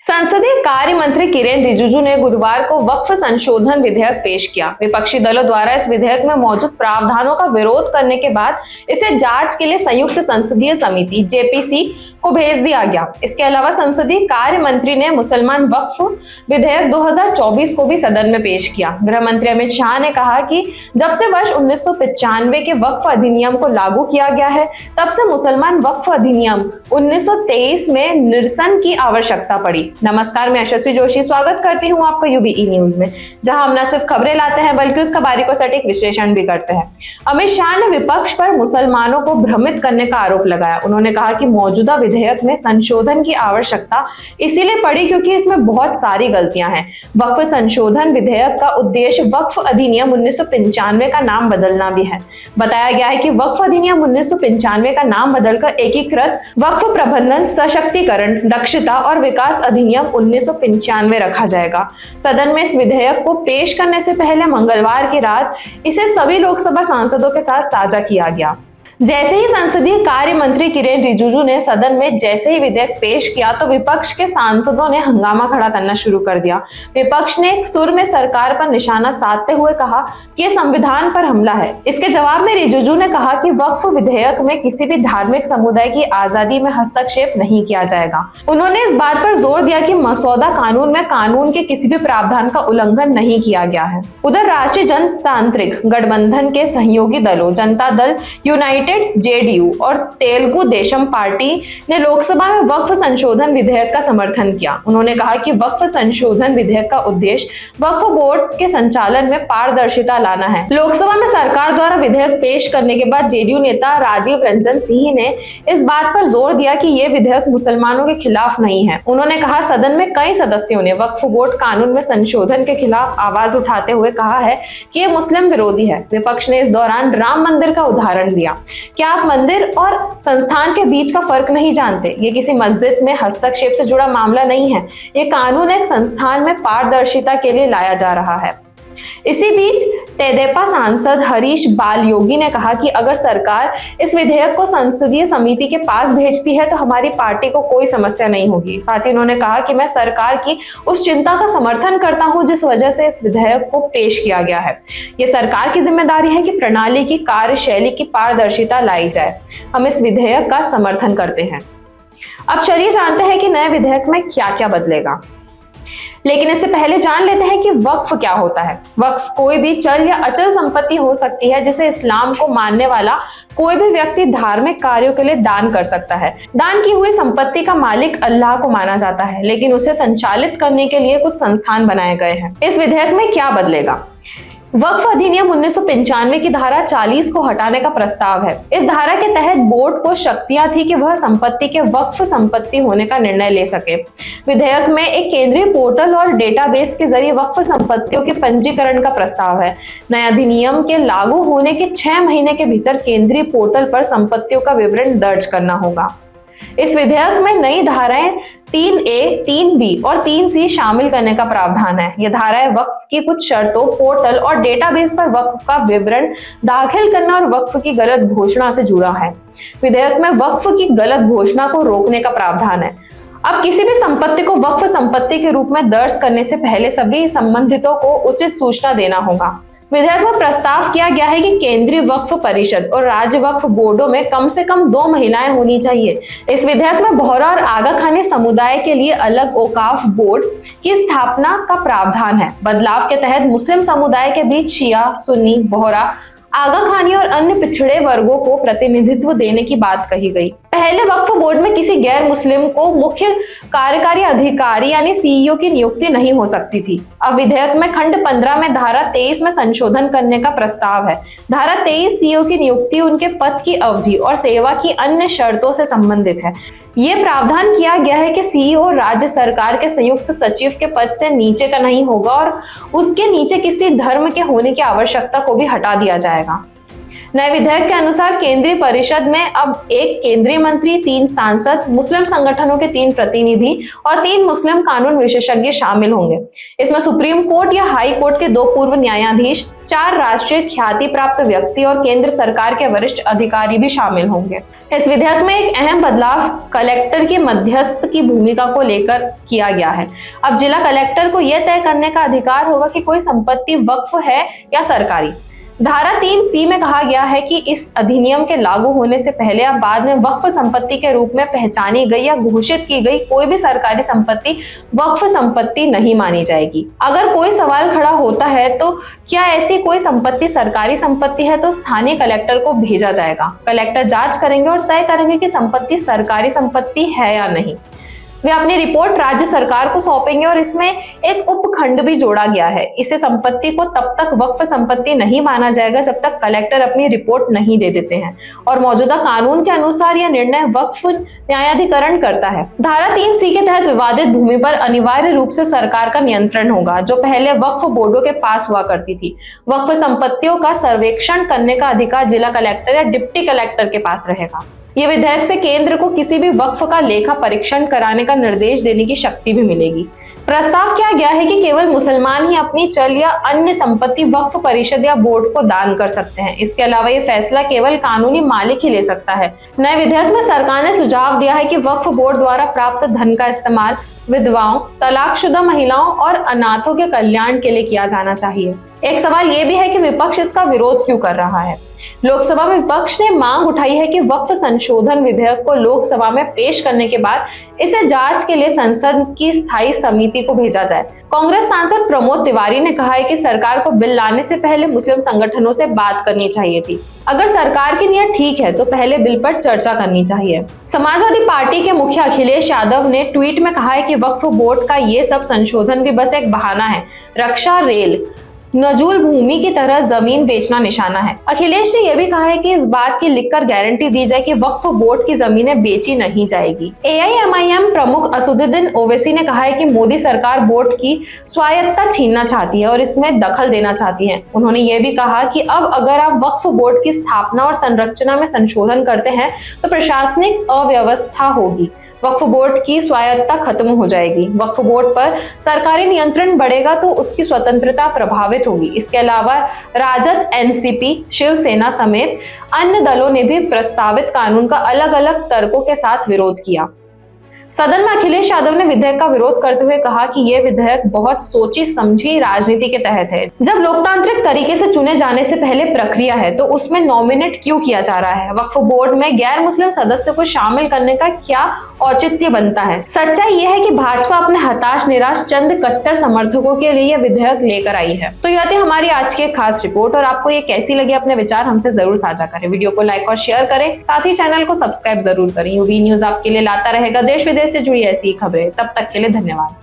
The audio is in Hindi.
संसदीय कार्य मंत्री किरेन रिजिजू ने गुरुवार को वक्फ संशोधन विधेयक पेश किया। विपक्षी दलों द्वारा इस विधेयक में मौजूद प्रावधानों का विरोध करने के बाद इसे जांच के लिए संयुक्त संसदीय समिति जेपीसी को भेज दिया गया। इसके अलावा संसदीय कार्य मंत्री ने मुसलमान वक्फ विधेयक 2024 को भी सदन में पेश किया। गृह मंत्री अमित शाह ने कहा कि जब से वर्ष 1995 के वक्फ अधिनियम को लागू किया गया है, तब से मुसलमान वक्फ अधिनियम 1923 में निरसन की आवश्यकता पड़ी। नमस्कार, मैं यशस्वी जोशी स्वागत करती हूं आपका यूबीई न्यूज में, जहां हम न सिर्फ खबरें लाते हैं बल्कि उसका बारीक सटीक विश्लेषण भी करते हैं। अमित शाह ने विपक्ष पर मुसलमानों को भ्रमित करने का आरोप लगाया। उन्होंने कहा कि मौजूदा विधेयक में संशोधन की आवश्यकता इसीलिए पड़ी क्योंकि इसमें बहुत सारी गलतियां हैं। वक्फ संशोधन विधेयक का उद्देश्य वक्फ अधिनियम 1995 का नाम बदलना भी है। बताया गया है कि वक्फ अधिनियम 1995 का नाम बदलकर एकीकृत वक्फ प्रबंधन, सशक्तिकरण, दक्षता और विकास अधिनियम 1995 रखा जाएगा। सदन में इस विधेयक को पेश करने से पहले मंगलवार की रात इसे सभी लोकसभा सांसदों के साथ साझा किया गया। जैसे ही संसदीय कार्य मंत्री किरेन रिजिजू ने सदन में जैसे ही विधेयक पेश किया तो विपक्ष के सांसदों ने हंगामा खड़ा करना शुरू कर दिया। विपक्ष ने एक सुर में सरकार पर निशाना साधते हुए कहा कि यह संविधान पर हमला है। इसके जवाब में रिजिजू ने कहा कि वक्फ विधेयक में किसी भी धार्मिक समुदाय की आजादी में हस्तक्षेप नहीं किया जाएगा। उन्होंने इस बात पर जोर दिया कि मसौदा कानून में कानून के किसी भी प्रावधान का उल्लंघन नहीं किया गया है। उधर राष्ट्रीय जनतांत्रिक गठबंधन के सहयोगी दलों जनता दल यूनाइटेड, जेडीयू और तेलुगु देशम पार्टी ने लोकसभा में वक्फ संशोधन विधेयक का समर्थन किया। उन्होंने कहा कि वक्फ संशोधन विधेयक का उद्देश्य वक्फ बोर्ड के संचालन में पारदर्शिता लाना है। लोकसभा में सरकार द्वारा विधेयक पेश करने के बाद जेडीयू नेता राजीव रंजन सिंह ने इस बात पर जोर दिया कि यह विधेयक मुसलमानों के खिलाफ नहीं है। उन्होंने कहा, सदन में कई सदस्यों ने वक्फ बोर्ड कानून में संशोधन के खिलाफ आवाज उठाते हुए कहा है कि यह मुस्लिम विरोधी है। विपक्ष ने इस दौरान राम मंदिर का उदाहरण दिया। क्या आप मंदिर और संस्थान के बीच का फर्क नहीं जानते? ये किसी मस्जिद में हस्तक्षेप से जुड़ा मामला नहीं है। ये कानून एक संस्थान में पारदर्शिता के लिए लाया जा रहा है। इसी बीच तेदेपा सांसद हरीश बाल योगी ने कहा कि अगर सरकार इस विधेयक को संसदीय समिति के पास भेजती है तो हमारी पार्टी को कोई समस्या नहीं होगी। साथ ही उन्होंने कहा कि मैं सरकार की उस चिंता का समर्थन करता हूं जिस वजह से इस विधेयक को पेश किया गया है। ये सरकार की जिम्मेदारी है कि प्रणाली की कार्यशैली की पारदर्शिता लाई जाए। हम इस विधेयक का समर्थन करते हैं। अब चलिए जानते हैं कि नए विधेयक में क्या क्या बदलेगा, लेकिन इससे पहले जान लेते हैं कि वक्फ क्या होता है। वक्फ कोई भी चल या अचल संपत्ति हो सकती है जिसे इस्लाम को मानने वाला कोई भी व्यक्ति धार्मिक कार्यों के लिए दान कर सकता है। दान की हुई संपत्ति का मालिक अल्लाह को माना जाता है, लेकिन उसे संचालित करने के लिए कुछ संस्थान बनाए गए हैं। इस विधेयक में क्या बदलेगा? वक्फ अधिनियम 1995 की धारा 40 को हटाने का प्रस्ताव है। इस धारा के तहत बोर्ड को शक्तियां थी कि वह संपत्ति के वक्फ संपत्ति होने का निर्णय ले सके। विधेयक में एक केंद्रीय पोर्टल और डेटाबेस के जरिए वक्फ संपत्तियों के पंजीकरण का प्रस्ताव है। नए अधिनियम के लागू होने के 6 महीने के भीतर केंद्रीय पोर्टल पर संपत्तियों का विवरण दर्ज करना होगा। इस विधेयक में नई धाराएं 3A, 3B और 3C शामिल करने का प्रावधान है। यह धाराएं वक्फ की कुछ शर्तों, पोर्टल और डेटाबेस पर वक्फ का विवरण दाखिल करना और वक्फ की गलत घोषणा से जुड़ा है। विधेयक में वक्फ की गलत घोषणा को रोकने का प्रावधान है। अब किसी भी संपत्ति को वक्फ संपत्ति के रूप में दर्ज करने से पहले सभी संबंधितों को उचित सूचना देना होगा। विधेयक में प्रस्ताव किया गया है कि केंद्रीय वक्फ परिषद और राज्य वक्फ बोर्डों में कम से कम 2 महिलाएं होनी चाहिए। इस विधेयक में बोहरा और आगा खानी समुदाय के लिए अलग औकाफ बोर्ड की स्थापना का प्रावधान है। बदलाव के तहत मुस्लिम समुदाय के बीच शिया, सुन्नी, बोहरा, आगा खानी और अन्य पिछड़े वर्गों को प्रतिनिधित्व देने की बात कही गई। पहले वक्फ बोर्ड में किसी गैर मुस्लिम को मुख्य कार्यकारी अधिकारी यानी सीईओ की नियुक्ति नहीं हो सकती थी। अब विधेयक में खंड 15 में धारा 23 में संशोधन करने का प्रस्ताव है। धारा 23 सीईओ की नियुक्ति उनके पद की अवधि और सेवा की अन्य शर्तों से संबंधित है। ये प्रावधान किया गया है कि सीईओ राज्य सरकार के संयुक्त सचिव के पद से नीचे का नहीं होगा और उसके नीचे किसी धर्म के होने की आवश्यकता को भी हटा दिया जाएगा। नए विधेयक के अनुसार केंद्रीय परिषद में अब 1 केंद्रीय मंत्री, 3 सांसद, मुस्लिम संगठनों के 3 प्रतिनिधि और 3 मुस्लिम कानून विशेषज्ञ शामिल होंगे। इसमें सुप्रीम कोर्ट या हाई कोर्ट के 2 पूर्व न्यायाधीश, 4 राष्ट्रीय ख्याति प्राप्त व्यक्ति और केंद्र सरकार के वरिष्ठ अधिकारी भी शामिल होंगे। इस विधेयक में एक अहम बदलाव कलेक्टर की मध्यस्थ की भूमिका को लेकर किया गया है। अब जिला कलेक्टर को यह तय करने का अधिकार होगा कि कोई संपत्ति वक्फ है या सरकारी। धारा 3C में कहा गया है कि इस अधिनियम के लागू होने से पहले या बाद में वक्फ संपत्ति के रूप में पहचानी गई या घोषित की गई कोई भी सरकारी संपत्ति वक्फ संपत्ति नहीं मानी जाएगी। अगर कोई सवाल खड़ा होता है तो क्या ऐसी कोई संपत्ति सरकारी संपत्ति है, तो स्थानीय कलेक्टर को भेजा जाएगा। कलेक्टर जांच करेंगे और तय करेंगे कि संपत्ति सरकारी संपत्ति है या नहीं। वे अपनी रिपोर्ट राज्य सरकार को सौंपेंगे और इसमें एक उपखंड भी जोड़ा गया है। इससे संपत्ति को तब तक वक्फ संपत्ति नहीं माना जाएगा जब तक कलेक्टर अपनी रिपोर्ट नहीं दे देते हैं और मौजूदा कानून के अनुसार यह निर्णय वक्फ न्यायाधिकरण करता है। धारा 3C के तहत विवादित भूमि पर अनिवार्य रूप से सरकार का नियंत्रण होगा, जो पहले वक्फ बोर्डों के पास हुआ करती थी। वक्फ संपत्तियों का सर्वेक्षण करने का अधिकार जिला कलेक्टर या डिप्टी कलेक्टर के पास रहेगा। ये विधेयक से केंद्र को किसी भी वक्फ का लेखा परीक्षण कराने का निर्देश देने की शक्ति भी मिलेगी। प्रस्ताव किया गया है कि केवल मुसलमान ही अपनी चल या अन्य संपत्ति वक्फ परिषद या बोर्ड को दान कर सकते हैं। इसके अलावा ये फैसला केवल कानूनी मालिक ही ले सकता है। नए विधेयक में सरकार ने सुझाव दिया है कि वक्फ बोर्ड द्वारा प्राप्त धन का इस्तेमाल विधवाओं, तलाकशुदा महिलाओं और अनाथों के कल्याण के लिए किया जाना चाहिए। एक सवाल ये भी है कि विपक्ष इसका विरोध क्यों कर रहा है। लोकसभा में विपक्ष ने मांग उठाई है कि वक्फ संशोधन विधेयक को लोकसभा में पेश करने के बाद इसे जांच के लिए संसद की स्थायी समिति को भेजा जाए। कांग्रेस सांसद प्रमोद तिवारी ने कहा है कि सरकार को बिल लाने से पहले मुस्लिम संगठनों से बात करनी चाहिए थी। अगर सरकार की नीयत ठीक है तो पहले बिल पर चर्चा करनी चाहिए। समाजवादी पार्टी के मुखिया अखिलेश यादव ने ट्वीट में कहा है कि वक्फ बोर्ड का ये सब संशोधन भी बस एक बहाना है। रक्षा, रेल, नजूल भूमि की तरह जमीन बेचना निशाना है। अखिलेश ने यह भी कहा है कि इस बात की लिखकर गारंटी दी जाए कि वक्फ बोर्ड की जमीनें बेची नहीं जाएगी। AIMIM प्रमुख असदुद्दीन ओवैसी ने कहा है कि मोदी सरकार बोर्ड की स्वायत्तता छीनना चाहती है और इसमें दखल देना चाहती है। उन्होंने यह भी कहा कि अब अगर आप वक्फ बोर्ड की स्थापना और संरचना में संशोधन करते हैं तो प्रशासनिक अव्यवस्था होगी, वक्फ बोर्ड की स्वायत्तता खत्म हो जाएगी। वक्फ बोर्ड पर सरकारी नियंत्रण बढ़ेगा तो उसकी स्वतंत्रता प्रभावित होगी। इसके अलावा राजद, NCP, शिवसेना समेत अन्य दलों ने भी प्रस्तावित कानून का अलग अलग तर्कों के साथ विरोध किया। सदन में अखिलेश यादव ने विधेयक का विरोध करते हुए कहा कि यह विधेयक बहुत सोची समझी राजनीति के तहत है। जब लोकतांत्रिक तरीके से चुने जाने से पहले प्रक्रिया है तो उसमें नॉमिनेट क्यों किया जा रहा है? वक्फ बोर्ड में गैर मुस्लिम सदस्य को शामिल करने का क्या औचित्य बनता है? सच्चाई यह है कि भाजपा अपने हताश निराश चंद कट्टर समर्थकों के लिए यह विधेयक लेकर आई है। तो यह थी हमारी आज की खास रिपोर्ट और आपको ये कैसी लगी, अपने विचार हमसे जरूर साझा करें। वीडियो को लाइक और शेयर करें, साथ ही चैनल को सब्सक्राइब जरूर करें। यूबी न्यूज आपके लिए लाता रहेगा देश विदेश से जुड़ी ऐसी खबरें। तब तक के लिए धन्यवाद।